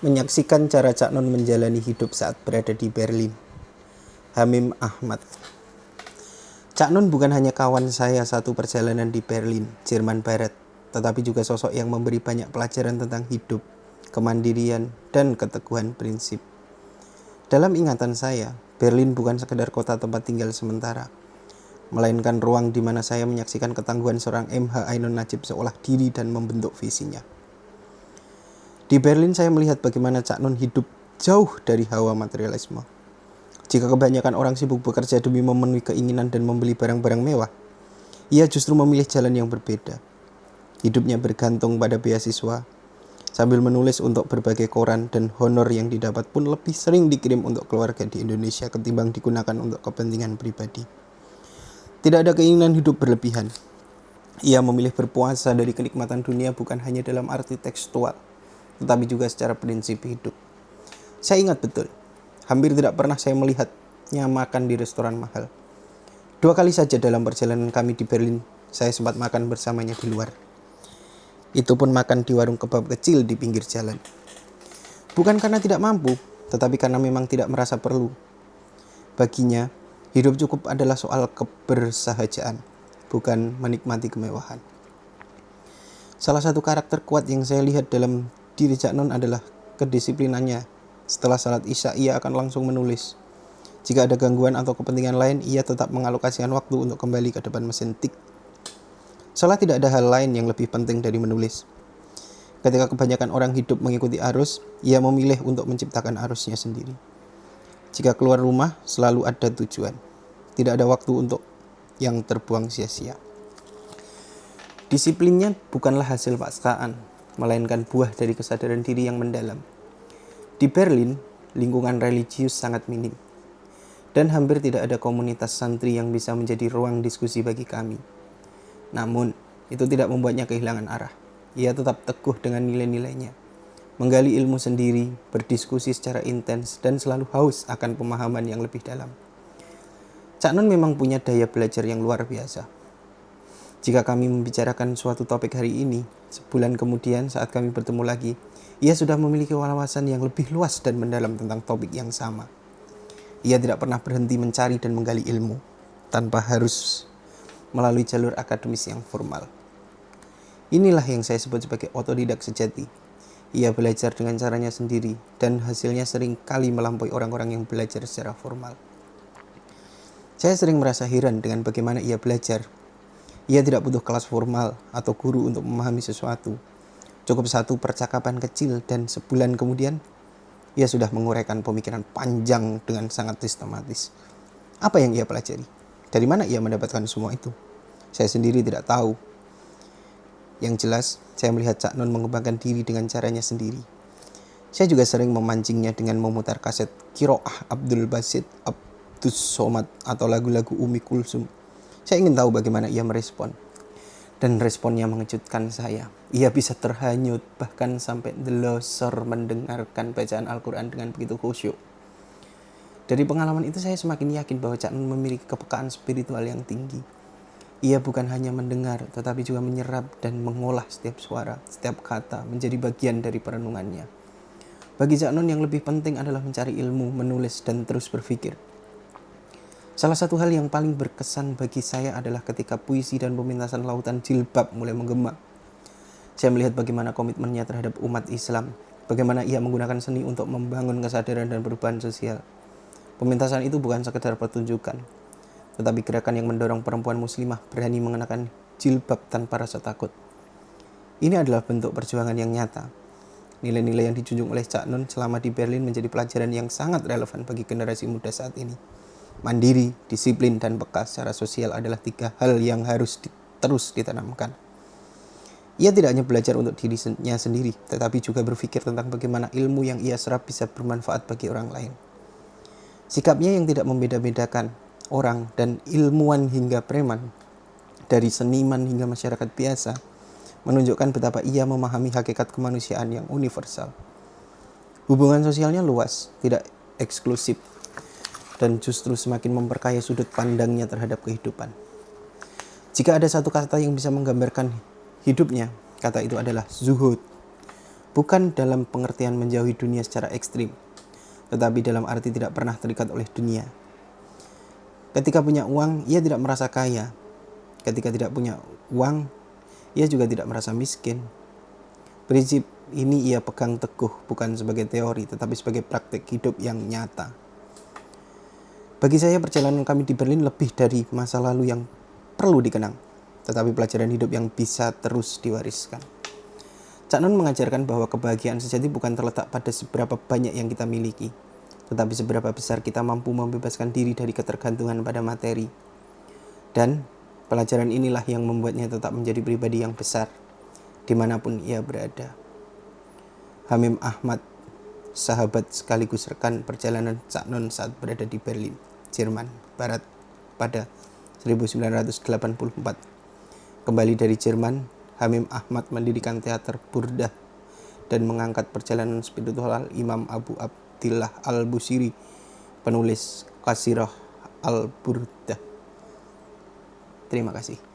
Menyaksikan cara Cak Nun menjalani hidup saat berada di Berlin. Hamim Ahmad. Cak Nun bukan hanya kawan saya satu perjalanan di Berlin, Jerman Barat, tetapi juga sosok yang memberi banyak pelajaran tentang hidup, kemandirian, dan keteguhan prinsip. Dalam ingatan saya, Berlin bukan sekedar kota tempat tinggal sementara, melainkan ruang di mana saya menyaksikan ketangguhan seorang MH Ainun Najib seolah diri dan membentuk visinya. Di Berlin saya melihat bagaimana Cak Nun hidup jauh dari hawa materialisme. Jika kebanyakan orang sibuk bekerja demi memenuhi keinginan dan membeli barang-barang mewah, ia justru memilih jalan yang berbeda. Hidupnya bergantung pada beasiswa, sambil menulis untuk berbagai koran, dan honor yang didapat pun lebih sering dikirim untuk keluarga di Indonesia ketimbang digunakan untuk kepentingan pribadi. Tidak ada keinginan hidup berlebihan. Ia memilih berpuasa dari kenikmatan dunia bukan hanya dalam arti tekstual, tetapi juga secara prinsip hidup. Saya ingat betul, hampir tidak pernah saya melihatnya makan di restoran mahal. 2 kali saja dalam perjalanan kami di Berlin, saya sempat makan bersamanya di luar. Itu pun makan di warung kebab kecil di pinggir jalan. Bukan karena tidak mampu, tetapi karena memang tidak merasa perlu. Baginya, hidup cukup adalah soal kebersahajaan, bukan menikmati kemewahan. Salah satu karakter kuat yang saya lihat dalam diri Cak Nun adalah kedisiplinannya. Setelah salat Isya, ia akan langsung menulis. Jika ada gangguan atau kepentingan lain, ia tetap mengalokasikan waktu untuk kembali ke depan mesin tik. Seolah tidak ada hal lain yang lebih penting dari menulis. Ketika kebanyakan orang hidup mengikuti arus, ia memilih untuk menciptakan arusnya sendiri. Jika keluar rumah, selalu ada tujuan. Tidak ada waktu untuk yang terbuang sia-sia. Disiplinnya bukanlah hasil paksaan, melainkan buah dari kesadaran diri yang mendalam. Di Berlin, lingkungan religius sangat minim, dan hampir tidak ada komunitas santri yang bisa menjadi ruang diskusi bagi kami. Namun, itu tidak membuatnya kehilangan arah. Ia tetap teguh dengan nilai-nilainya, menggali ilmu sendiri, berdiskusi secara intens, dan selalu haus akan pemahaman yang lebih dalam. Cak Nun memang punya daya belajar yang luar biasa. Jika kami membicarakan suatu topik hari ini, sebulan kemudian saat kami bertemu lagi, ia sudah memiliki wawasan yang lebih luas dan mendalam tentang topik yang sama. Ia tidak pernah berhenti mencari dan menggali ilmu, tanpa harus melalui jalur akademis yang formal. Inilah yang saya sebut sebagai otodidak sejati. Ia belajar dengan caranya sendiri, dan hasilnya sering kali melampaui orang-orang yang belajar secara formal. Saya sering merasa heran dengan bagaimana ia belajar. Ia tidak butuh kelas formal atau guru untuk memahami sesuatu. Cukup satu percakapan kecil dan sebulan kemudian, ia sudah menguraikan pemikiran panjang dengan sangat sistematis. Apa yang ia pelajari? Dari mana ia mendapatkan semua itu? Saya sendiri tidak tahu. Yang jelas, saya melihat Cak Nun mengembangkan diri dengan caranya sendiri. Saya juga sering memancingnya dengan memutar kaset Qiraah Abdul Basit Abdus Somad atau lagu-lagu Umi Kulsum. Saya ingin tahu bagaimana ia merespon. Dan responnya mengejutkan saya. Ia bisa terhanyut, bahkan sampai delosor mendengarkan bacaan Al-Quran dengan begitu khusyuk. Dari pengalaman itu saya semakin yakin bahwa Cak Nun memiliki kepekaan spiritual yang tinggi. Ia bukan hanya mendengar, tetapi juga menyerap dan mengolah setiap suara, setiap kata menjadi bagian dari perenungannya. Bagi Cak Nun yang lebih penting adalah mencari ilmu, menulis, dan terus berpikir. Salah satu hal yang paling berkesan bagi saya adalah ketika puisi dan pementasan lautan jilbab mulai menggema. Saya melihat bagaimana komitmennya terhadap umat Islam, bagaimana ia menggunakan seni untuk membangun kesadaran dan perubahan sosial. Pementasan itu bukan sekedar pertunjukan, tetapi gerakan yang mendorong perempuan muslimah berani mengenakan jilbab tanpa rasa takut. Ini adalah bentuk perjuangan yang nyata. Nilai-nilai yang dijunjung oleh Cak Nun selama di Berlin menjadi pelajaran yang sangat relevan bagi generasi muda saat ini. Mandiri, disiplin, dan peka secara sosial adalah 3 hal yang harus terus ditanamkan. Ia tidak hanya belajar untuk dirinya sendiri, tetapi juga berpikir tentang bagaimana ilmu yang ia serap bisa bermanfaat bagi orang lain. Sikapnya yang tidak membeda-bedakan orang dan ilmuwan hingga preman, dari seniman hingga masyarakat biasa, menunjukkan betapa ia memahami hakikat kemanusiaan yang universal. Hubungan sosialnya luas, tidak eksklusif, dan justru semakin memperkaya sudut pandangnya terhadap kehidupan. Jika ada satu kata yang bisa menggambarkan hidupnya, kata itu adalah zuhud. Bukan dalam pengertian menjauhi dunia secara ekstrim, tetapi dalam arti tidak pernah terikat oleh dunia. Ketika punya uang, ia tidak merasa kaya. Ketika tidak punya uang, ia juga tidak merasa miskin. Prinsip ini ia pegang teguh bukan sebagai teori, tetapi sebagai praktik hidup yang nyata. Bagi saya, perjalanan kami di Berlin lebih dari masa lalu yang perlu dikenang, tetapi pelajaran hidup yang bisa terus diwariskan. Cak Nun mengajarkan bahwa kebahagiaan sejati bukan terletak pada seberapa banyak yang kita miliki, tetapi seberapa besar kita mampu membebaskan diri dari ketergantungan pada materi. Dan pelajaran inilah yang membuatnya tetap menjadi pribadi yang besar, dimanapun ia berada. Hamim Ahmad, sahabat sekaligus rekan perjalanan Cak Nun saat berada di Berlin, Jerman Barat pada 1984. Kembali dari Jerman, Hamim Ahmad mendirikan teater Burdah dan mengangkat perjalanan spiritual Imam Abu Abdillah Al-Busiri, penulis Qasirah Al-Burdah. Terima kasih.